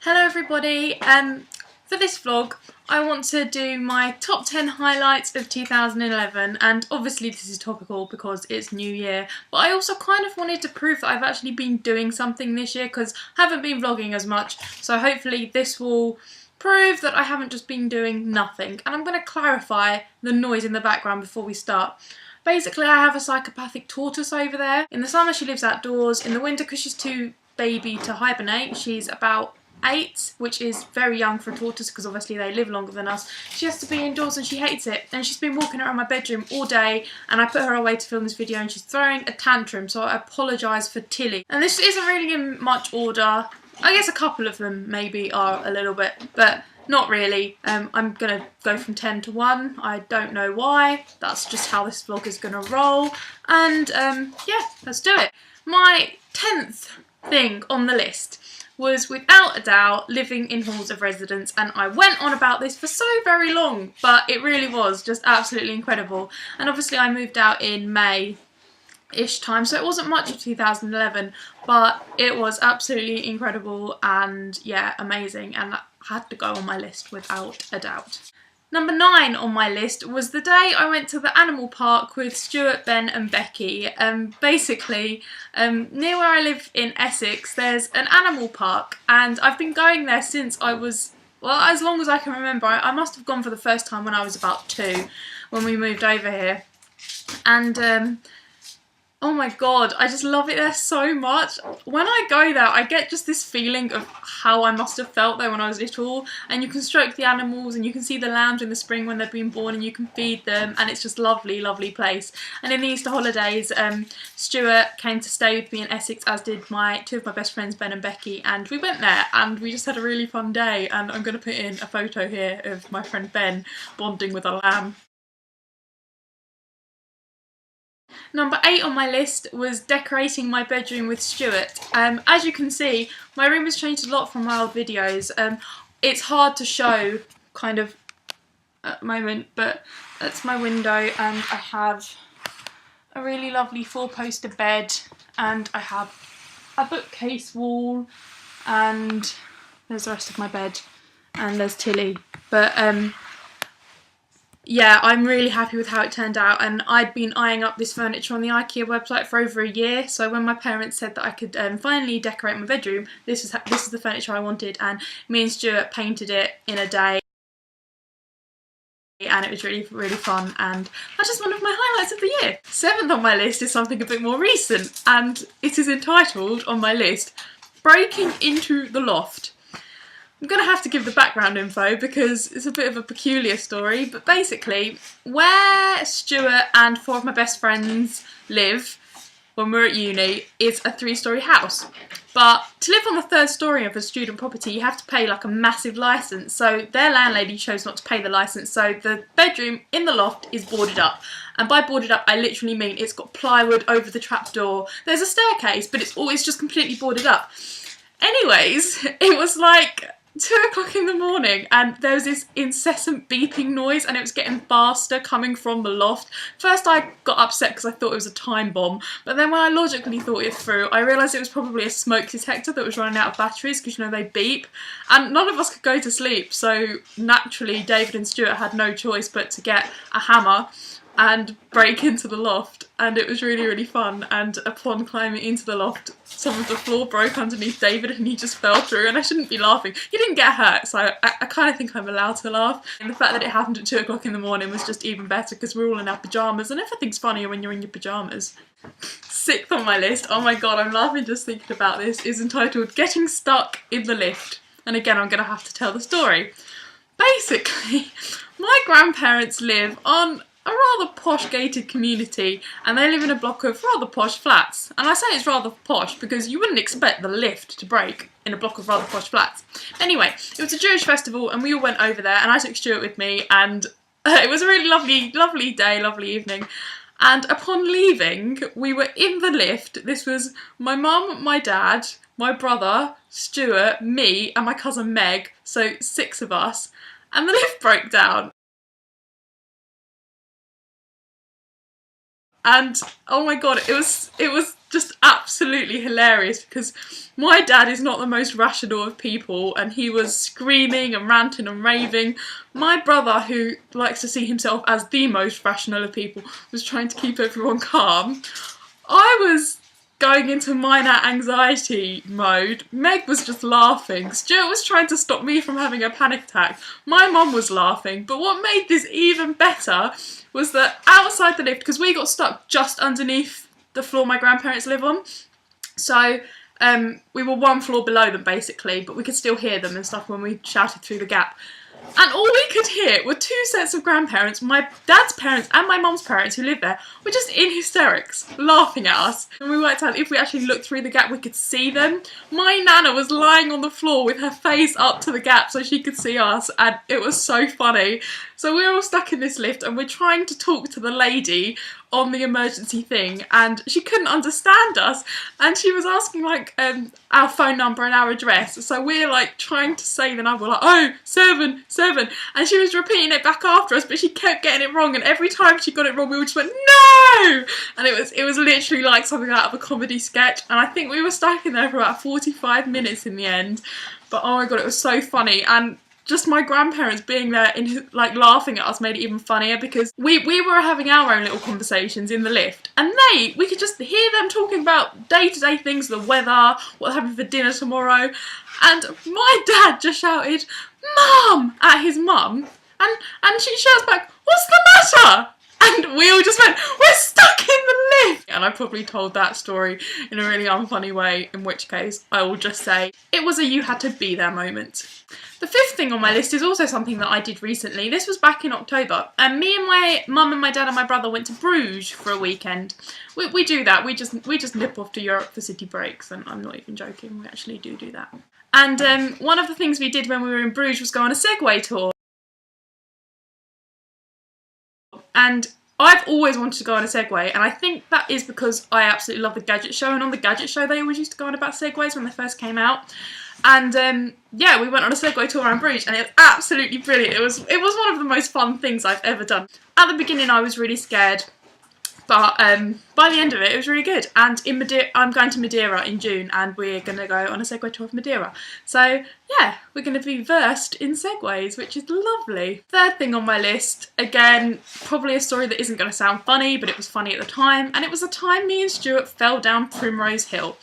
Hello everybody, for this vlog I want to do my top 10 highlights of 2011, and obviously this is topical because it's New Year, but I also kind of wanted to prove that I've actually been doing something this year because I haven't been vlogging as much, so hopefully this will prove that I haven't just been doing nothing. And I'm going to clarify the noise in the background before we start. Basically I have a psychopathic tortoise over there. In the summer she lives outdoors, in the winter because she's too baby to hibernate, she's about 8, which is very young for a tortoise because obviously they live longer than us. She has to be indoors and she hates it, and she's been walking around my bedroom all day, and I put her away to film this video and she's throwing a tantrum, so I apologise for Tilly. And this isn't really in much order. I guess a couple of them maybe are a little bit, but not really. I'm gonna go from 10 to 1. I don't know why. That's just how this vlog is gonna roll. And yeah, let's do it. My 10th thing on the list was without a doubt living in halls of residence, and I went on about this for so very long, but it really was just absolutely incredible. And obviously I moved out in May-ish time, so it wasn't much of 2011, but it was absolutely incredible and yeah, amazing, and that had to go on my list without a doubt. Number 9 on my list was the day I went to the animal park with Stuart, Ben and Becky. Basically, near where I live in Essex, there's an animal park, and I've been going there since I was, well, as long as I can remember. I must have gone for the first time when I was about 2, when we moved over here. And oh my god, I just love it there so much. When I go there, I get just this feeling of how I must have felt there when I was little, and you can stroke the animals and you can see the lambs in the spring when they've been born and you can feed them, and it's just lovely, lovely place. And in the Easter holidays, Stuart came to stay with me in Essex, as did two of my best friends, Ben and Becky, and we went there and we just had a really fun day. And I'm going to put in a photo here of my friend Ben bonding with a lamb. Number 8 on my list was decorating my bedroom with Stuart. As you can see, my room has changed a lot from my old videos. It's hard to show kind of at the moment, but that's my window, and I have a really lovely 4-poster bed, and I have a bookcase wall, and there's the rest of my bed, and there's Tilly. But yeah, I'm really happy with how it turned out, and I'd been eyeing up this furniture on the IKEA website for over a year, so when my parents said that I could finally decorate my bedroom, this is the furniture I wanted, and me and Stuart painted it in a day, and it was really, really fun, and that's just one of my highlights of the year. 7th on my list is something a bit more recent, and it is entitled on my list, Breaking into the Loft. I'm going to have to give the background info because it's a bit of a peculiar story, but basically where Stuart and 4 of my best friends live when we're at uni is a 3-storey house. But to live on the 3rd storey of a student property you have to pay like a massive licence, so their landlady chose not to pay the licence, so the bedroom in the loft is boarded up. And by boarded up I literally mean it's got plywood over the trapdoor. There's a staircase, but it's just completely boarded up. Anyways, it was like 2 o'clock in the morning and there was this incessant beeping noise, and it was getting faster coming from the loft. First I got upset because I thought it was a time bomb, but then when I logically thought it through, I realised it was probably a smoke detector that was running out of batteries, because you know they beep, and none of us could go to sleep, so naturally David and Stuart had no choice but to get a hammer and break into the loft, and it was really, really fun. And upon climbing into the loft, some of the floor broke underneath David and he just fell through, and I shouldn't be laughing. He didn't get hurt, so I kind of think I'm allowed to laugh. And the fact that it happened at 2 o'clock in the morning was just even better, because we're all in our pyjamas, and everything's funnier when you're in your pyjamas. 6th on my list, oh my god, I'm laughing just thinking about this, is entitled Getting Stuck in the Lift. And again, I'm going to have to tell the story. Basically, my grandparents live on a rather posh gated community, and they live in a block of rather posh flats. And I say it's rather posh because you wouldn't expect the lift to break in a block of rather posh flats. Anyway, it was a Jewish festival and we all went over there, and I took Stuart with me, and it was a really lovely, lovely day, lovely evening. And upon leaving, we were in the lift. This was my mum, my dad, my brother, Stuart, me and my cousin Meg, so 6 of us, and the lift broke down. And oh my god, it was just absolutely hilarious because my dad is not the most rational of people and he was screaming and ranting and raving. My brother, who likes to see himself as the most rational of people, was trying to keep everyone calm. I was going into minor anxiety mode. Meg was just laughing. Stuart was trying to stop me from having a panic attack. My mum was laughing. But what made this even better was that outside the lift, because we got stuck just underneath the floor my grandparents live on, so we were one floor below them basically, but we could still hear them and stuff when we shouted through the gap. And all we could hear were two sets of grandparents, my dad's parents and my mum's parents who lived there, were just in hysterics, laughing at us. And we worked out if we actually looked through the gap we could see them. My nana was lying on the floor with her face up to the gap so she could see us, and it was so funny. So we're all stuck in this lift and we're trying to talk to the lady on the emergency thing, and she couldn't understand us, and she was asking like our phone number and our address, so we're like trying to say the number, like 077, and she was repeating it back after us, but she kept getting it wrong, and every time she got it wrong we all just went no, and it was literally like something out of a comedy sketch, and I think we were stuck in there for about 45 minutes in the end. But oh my god, it was so funny, and just my grandparents being there in like laughing at us made it even funnier because we were having our own little conversations in the lift, and we could just hear them talking about day-to-day things, the weather, what's happening for dinner tomorrow, and my dad just shouted "Mum!" at his mum, and she shouts back, "What's the matter?" And we all just went, "We're stuck in the lift!" And I probably told that story in a really unfunny way, in which case I will just say it was a you had to be there moment. The fifth thing on my list is also something that I did recently. This was back in October, and me and my mum and my dad and my brother went to Bruges for a weekend. We do that. We just nip off to Europe for city breaks, and I'm not even joking. We actually do that. And one of the things we did when we were in Bruges was go on a Segway tour. And I've always wanted to go on a Segway, and I think that is because I absolutely love the Gadget Show, and on the Gadget Show they always used to go on about Segways when they first came out. And yeah, we went on a Segway tour around Bruges, and it was absolutely brilliant. It was one of the most fun things I've ever done. At the beginning I was really scared, but by the end of it, it was really good. And in Madeira, I'm going to Madeira in June, and we're going to go on a Segway tour of Madeira. So yeah, we're going to be versed in Segways, which is lovely. Third thing on my list, again, probably a story that isn't going to sound funny, but it was funny at the time, and it was the time me and Stuart fell down Primrose Hill.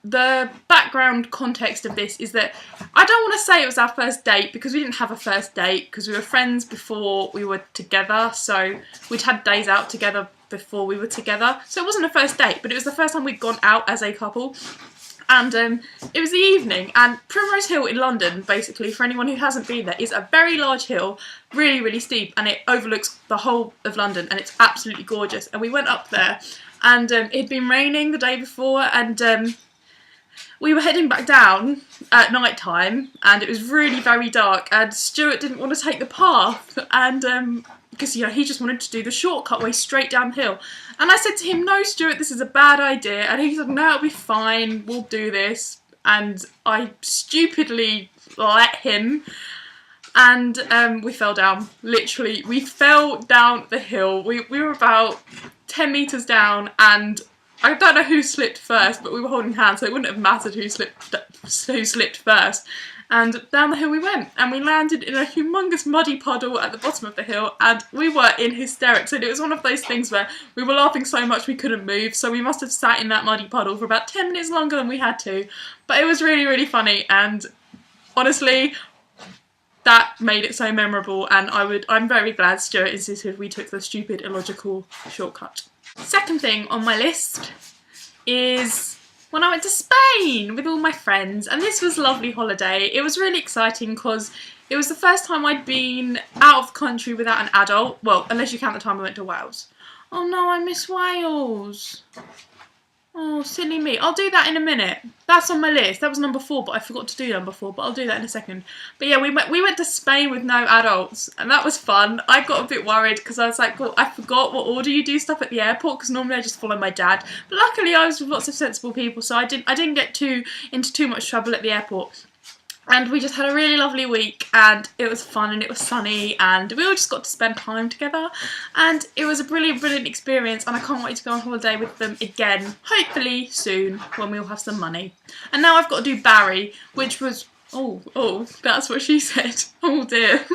The background context of this is that I don't want to say it was our first date because we didn't have a first date because we were friends before we were together, so we'd had days out together before we were together, so it wasn't a first date, but it was the first time we'd gone out as a couple. And it was the evening, and Primrose Hill in London, basically, for anyone who hasn't been there, is a very large hill, really, really steep, and it overlooks the whole of London, and it's absolutely gorgeous. And we went up there, and it had been raining the day before, and we were heading back down at night time, and it was really very dark, and Stuart didn't want to take the path, and because, you know, he just wanted to do the shortcut way straight downhill. And I said to him, "No, Stuart, this is a bad idea." And he said, "No, it'll be fine, we'll do this." And I stupidly let him, and we fell down. Literally, we fell down the hill. We were about 10 metres down, and I don't know who slipped first, but we were holding hands, so it wouldn't have mattered who slipped first. And down the hill we went, and we landed in a humongous muddy puddle at the bottom of the hill, and we were in hysterics. And it was one of those things where we were laughing so much we couldn't move, so we must have sat in that muddy puddle for about 10 minutes longer than we had to. But it was really, really funny, and honestly, that made it so memorable, and I'm very glad Stuart insisted we took the stupid, illogical shortcut. Second thing on my list is when I went to Spain with all my friends, and this was a lovely holiday. It was really exciting because it was the first time I'd been out of the country without an adult. Well, unless you count the time I went to Wales. Oh no, I miss Wales. Oh, silly me. I'll do that in a minute. That's on my list. That was number 4, but I forgot to do number 4, but I'll do that in a second. But yeah, we went to Spain with no adults, and that was fun. I got a bit worried because I was like, well, I forgot what order you do stuff at the airport, because normally I just follow my dad. But luckily I was with lots of sensible people, so I didn't get into too much trouble at the airport. And we just had a really lovely week, and it was fun and it was sunny, and we all just got to spend time together, and it was a brilliant, brilliant experience, and I can't wait to go on holiday with them again, hopefully soon, when we all have some money. And now I've got to do Barry, which was, oh, that's what she said. Oh dear.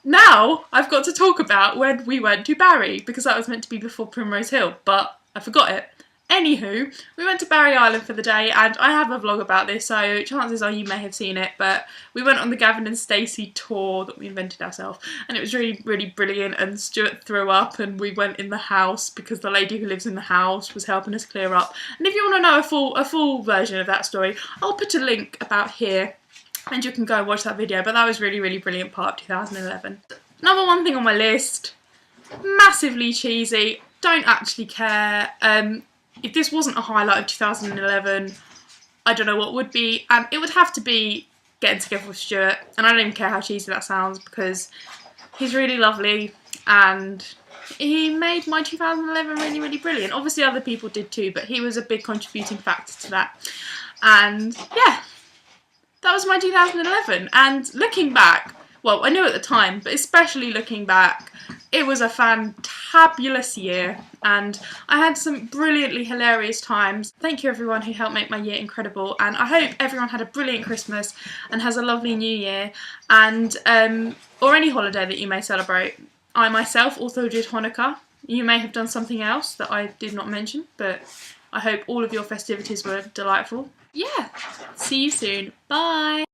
Now I've got to talk about when we went to Barry, because that was meant to be before Primrose Hill, but I forgot it. Anywho, we went to Barry Island for the day, and I have a vlog about this, so chances are you may have seen it, but we went on the Gavin and Stacey tour that we invented ourselves, and it was really, really brilliant, and Stuart threw up, and we went in the house because the lady who lives in the house was helping us clear up. And if you want to know a full version of that story, I'll put a link about here, and you can go and watch that video, but that was really, really brilliant part of 2011. Number one thing on my list, massively cheesy, don't actually care. If this wasn't a highlight of 2011, I don't know what would be, and it would have to be getting together with Stuart, and I don't even care how cheesy that sounds because he's really lovely and he made my 2011 really, really brilliant. Obviously other people did too, but he was a big contributing factor to that. And yeah, that was my 2011, and looking back, well, I knew at the time, but especially looking back, it was a fantabulous year, and I had some brilliantly hilarious times. Thank you everyone who helped make my year incredible, and I hope everyone had a brilliant Christmas and has a lovely New Year, and or any holiday that you may celebrate. I myself also did Hanukkah. You may have done something else that I did not mention, but I hope all of your festivities were delightful. Yeah, see you soon. Bye!